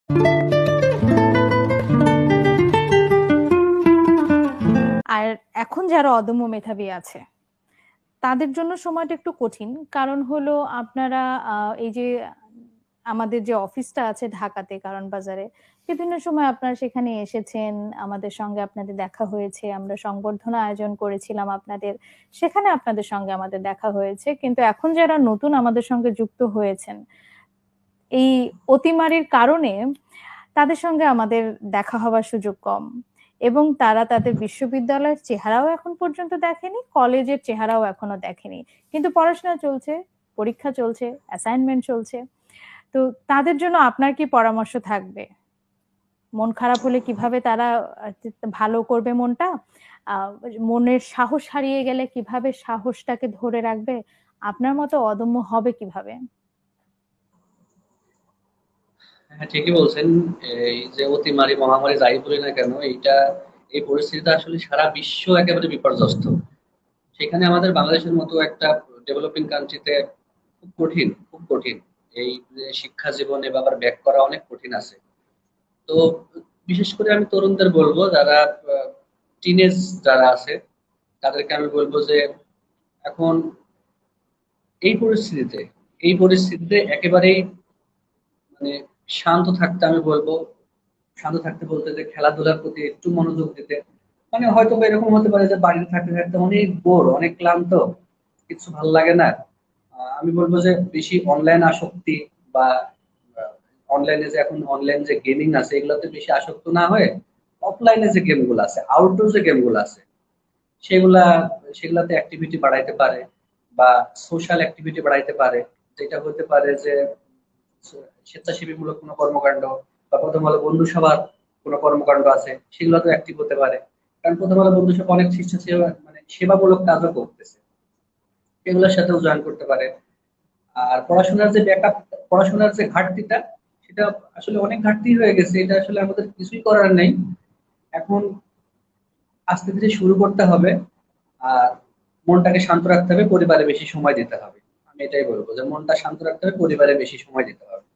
আর এখন যারা অদম্য মেধাবী আছে তাদের জন্য সময়টা একটু কঠিন, কারণ হলো আপনারা এই যে আমাদের যে অফিসটা আছে ঢাকাতে কারণ বাজারে, বিভিন্ন সময় আপনারা সেখানে এসেছেন, আমাদের সঙ্গে আপনাদের দেখা হয়েছে, আমরা সংবর্ধনা আয়োজন করেছিলাম আপনাদের, সেখানে আপনাদের সঙ্গে আমাদের দেখা হয়েছে। কিন্তু এখন যারা নতুন আমাদের সঙ্গে যুক্ত হয়েছেন এই অতিমারির কারণে তাদের সঙ্গে আমাদের দেখা হওয়ার সুযোগ কম, এবং তারা তাদের বিশ্ববিদ্যালয়ের চেহারাও এখন পর্যন্ত দেখেনি, কলেজের চেহারাও এখনো দেখেনি, কিন্তু পড়াশোনা চলছে, পরীক্ষা চলছে, অ্যাসাইনমেন্ট চলছে। তো তাদের জন্য আপনার কি পরামর্শ থাকবে? মন খারাপ হলে কিভাবে তারা ভালো করবে মনটা, মনের সাহস হারিয়ে গেলে কিভাবে সাহসটাকে ধরে রাখবে, আপনার মতো অদম্য হবে কিভাবে? হ্যাঁ, ঠিকই বলছেন। এই যে অতিমারি মহামারী যাই বলি না কেন, এই পরিস্থিতিটা আসলে সারা বিশ্ব একেবারে বিপর্যস্ত। সেখানে আমাদের বাংলাদেশের মতো একটা ডেভেলপিং কান্ট্রিতে খুব কঠিন, খুব কঠিন। এই যে শিক্ষা জীবনে আবার ব্যাক করা অনেক কঠিন আছে। তো বিশেষ করে আমি তরুণদের বলবো, যারা টিনেজ যারা আছে, তাদেরকে আমি বলবো যে এখন এই পরিস্থিতিতে এই পরিস্থিতিতে একেবারেই মানে শান্ত থাকতে আমি বলবো। শান্ত থাকতে বলতে যে খেলাধুলার প্রতি একটু মনোযোগ দিতে। হয়তো বা এরকম হতে পারে যে বাড়িতে থাকতে থাকতে অনেক বোর, অনেক ক্লান্ত, কিছু ভালো লাগে না। আমি বলবো যে বেশি অনলাইন আসক্তি বা অনলাইনে যে এখন অনলাইন যে গেমিং আছে এগুলোতে বেশি আসক্ত না হয়ে অফলাইনে যে গেমগুলো আছে, আউটডোর যে গেমগুলো আছে, সেগুলা সেগুলাতে অ্যাক্টিভিটি বাড়াইতে পারে বা সোশ্যাল অ্যাক্টিভিটি বাড়াইতে পারে। যেটা হতে পারে যে স্বেচ্ছাসেবীমূলক কোনো কর্মকাণ্ড বা প্রথম আলো বন্ধু সভার কোনো কর্মকাণ্ড আছে, সেগুলো তো অ্যাক্টিভ হতে পারে। কারণ প্রথম আলো বন্ধু সভা অনেক স্বেচ্ছাসেবা সেবামূলক কাজও করতেছে, এগুলোর সাথেও জয়েন করতে পারে। আর পড়াশোনার যে ঘাটতিটা, সেটা আসলে অনেক ঘাটতি হয়ে গেছে, এটা আসলে আমাদের কিছুই করার নেই। এখন আস্তে ধীরে শুরু করতে হবে। আর মনটাকে শান্ত রাখতে হবে, পরিবারে বেশি সময় দিতে হবে। আমি এটাই বলবো যে মনটা শান্ত রাখতে হবে, পরিবারে বেশি সময় দিতে হবে।